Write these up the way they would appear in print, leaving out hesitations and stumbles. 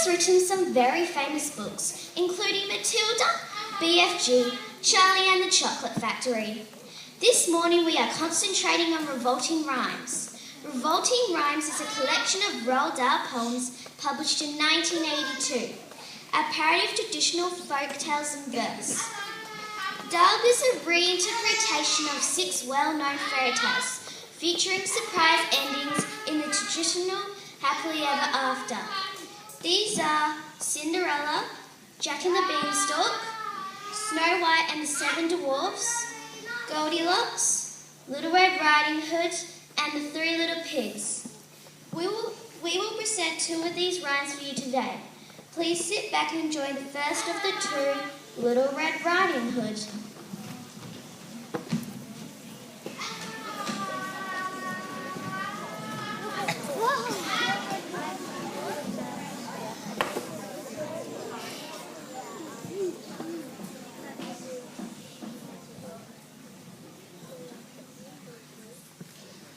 has written some very famous books, including Matilda, BFG, Charlie and the Chocolate Factory. This morning we are concentrating on Revolting Rhymes. Revolting Rhymes is a collection of Roald Dahl poems published in 1982, a parody of traditional folk tales in verse. Dahl is a reinterpretation of 6 well-known fairy tales, featuring surprise endings in the traditional happily ever after. These are Cinderella, Jack and the Beanstalk, Snow White and the 7 Dwarfs, Goldilocks, Little Red Riding Hood, and the 3 Little Pigs. We will present 2 of these rhymes for you today. Please sit back and enjoy the first of the 2, Little Red Riding Hood.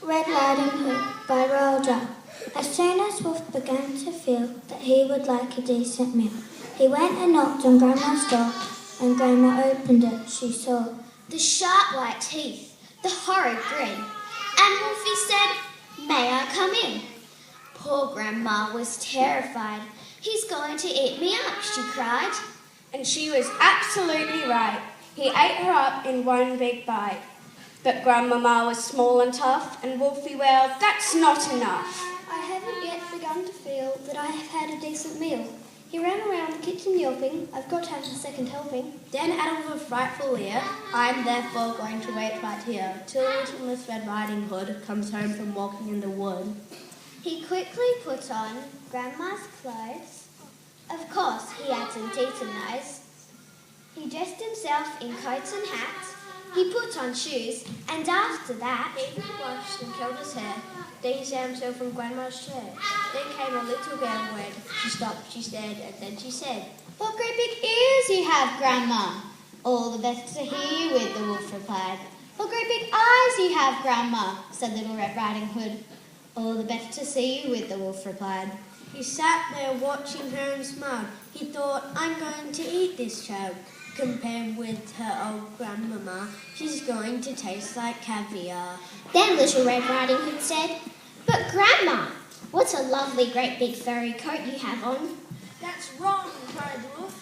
Red Riding Hood by Roald Dahl. As soon as Wolf began to feel that he would like a decent meal, he went and knocked on Grandma's door, and Grandma opened it. She saw the sharp white teeth, the horrid grin, and Wolfie said, "May I come in?" Poor Grandma was terrified. "He's going to eat me up," she cried. And she was absolutely right. He ate her up in one big bite. But Grandmama was small and tough, and Wolfie wailed, "That's not enough." I haven't yet begun to feel that I have had a decent meal. He ran around the kitchen yelping, "I've got to have the second helping." Then out of a frightful leer, "I'm therefore going to wait right here till little Miss Red Riding Hood comes home from walking in the wood." He quickly put on Grandma's clothes. Of course, he had some teeth and nose. He dressed himself in coats and hats. He put on shoes, and after that, he washed and curled his hair. Then he sat himself in Grandma's chair. Then came a little girl wed. She stopped, she stared, and then she said, "What great big ears you have, Grandma!" "All the better to hear you with," the wolf replied. "What great big eyes you have, Grandma!" said Little Red Riding Hood. "All the better to see you with," the wolf replied. He sat there watching her and smiled. He thought, "I'm going to eat this child. Compared with her old grandmama, she's going to taste like caviar." Then Little Red Riding Hood said, "But Grandma, what a lovely great big furry coat you have on." "That's wrong," cried the wolf.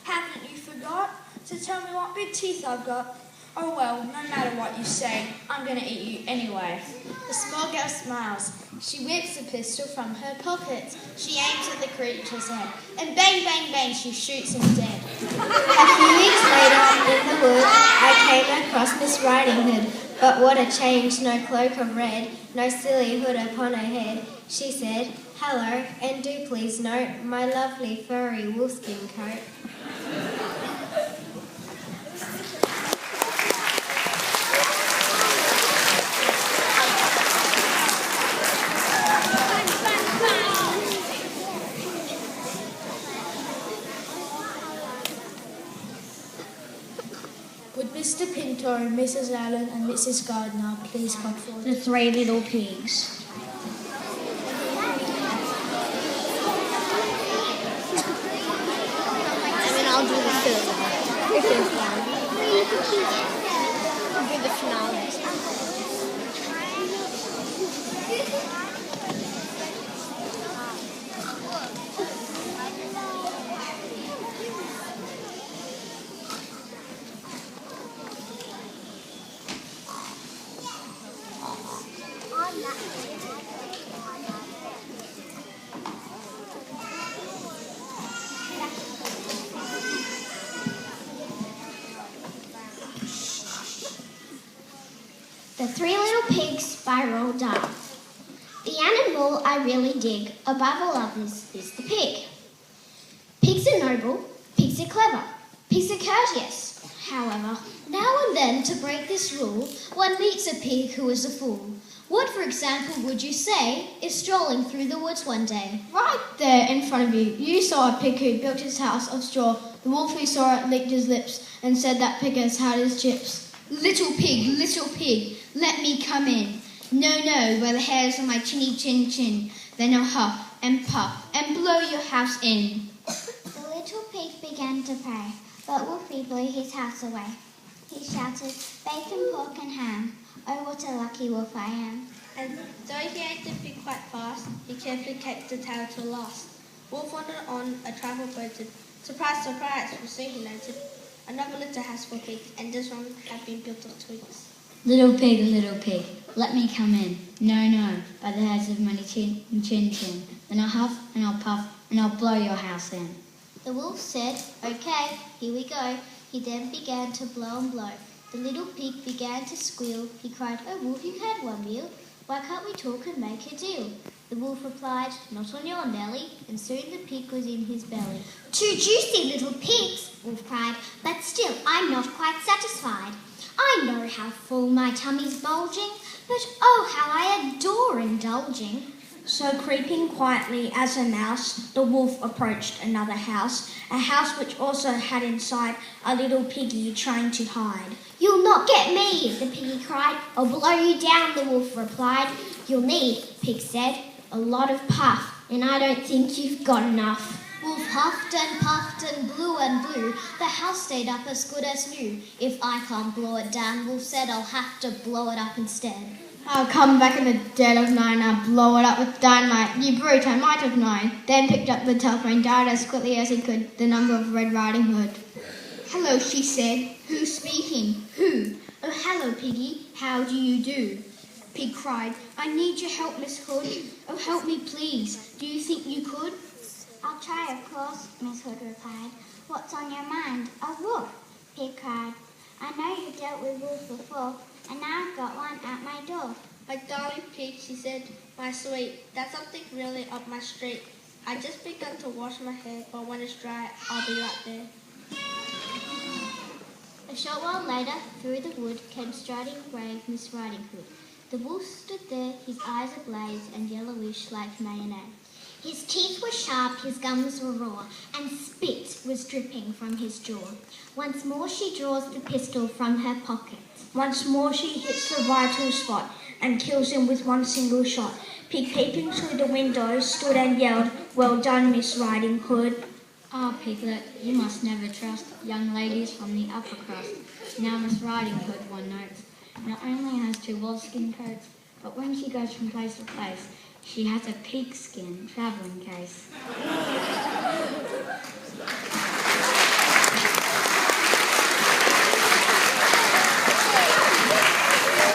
"Haven't you forgot to tell me what big teeth I've got?" "Oh well, no matter what you say, I'm going to eat you anyway." The small girl smiles. She whips a pistol from her pocket. She aims at the creature's head, and bang, bang, bang, she shoots him dead. A few weeks later, in the wood, I came across Miss Riding Hood. But what a change, no cloak of red, no silly hood upon her head. She said, "Hello, and do please note my lovely furry wolfskin coat." Would Mr. Pinto, Mrs. Allen, and Mrs. Gardner please come forward? The 3 Little Pigs. And then I'll do the third one. If there's one. I'll do the finale. The 3 Little Pigs by Roald Dahl. The animal I really dig above all others is the pig. Pigs are noble, pigs are clever, pigs are courteous. However, now and then, to break this rule, one meets a pig who is a fool. What, for example, would you say is strolling through the woods one day? Right there in front of you, you saw a pig who built his house of straw. The wolf who saw it licked his lips and said that pig has had his chips. Little pig, let me come in. No, where the hairs on my chinny chin chin. Then I'll huff and puff and blow your house in. The little pig began to pray, but Wolfie blew his house away. He shouted, bacon, pork and ham, oh what a lucky wolf I am. And though he ate the pig quite fast, he carefully kept the tail till last. Wolf wandered on a trifle further. Surprise, surprise, for soon he noted another little house for pig, and this one had been built of twigs. Little pig, let me come in. No, no, by the heads of many chin. Then I'll huff and I'll puff and I'll blow your house in. The wolf said, okay, here we go. He then began to blow and blow. The little pig began to squeal. He cried, oh wolf, you had one meal. Why can't we talk and make a deal? The wolf replied, not on your Nelly, and soon the pig was in his belly. Two juicy little pigs, Wolf cried, but still I'm not quite satisfied. I know how full my tummy's bulging, but oh how I adore indulging. So creeping quietly as a mouse, the wolf approached another house, a house which also had inside a little piggy trying to hide. You'll not get me, the piggy cried. I'll blow you down, the wolf replied. You'll need, pig said, a lot of puff, and I don't think you've got enough. Wolf huffed and puffed and blew. The house stayed up as good as new. If I can't blow it down, Wolf said, I'll have to blow it up instead. I'll come back in the dead of night and I'll blow it up with dynamite. You brute, I might have known. Then picked up the telephone, dialed as quickly as he could the number of Red Riding Hood. Hello, she said. Who's speaking? Who? Oh, hello, Piggy. How do you do? Pig cried. I need your help, Miss Hood. Oh, help me, please. Do you think you could? I'll try, of course, Miss Hood replied. What's on your mind? A wolf, Pig cried. I know you dealt with wolves before, and now I've got one at my door. My darling pig, she said, my sweet, that's something really up my street. I just begun to wash my hair, but when it's dry, I'll be right there. A short while later, through the wood came striding brave Miss Riding Hood. The wolf stood there, his eyes ablaze and yellowish like mayonnaise. His teeth were sharp, his gums were raw, and spit was dripping from his jaw. Once more she draws the pistol from her pocket. Once more she hits the vital spot and kills him with one single shot. Pig peeping through the window stood and yelled, well done, Miss Riding Hood. Ah, Piglet, you must never trust young ladies from the upper crust. Now Miss Riding Hood, one notes, not only has 2 wolfskin coats, but when she goes from place to place, she has a pigskin travelling case.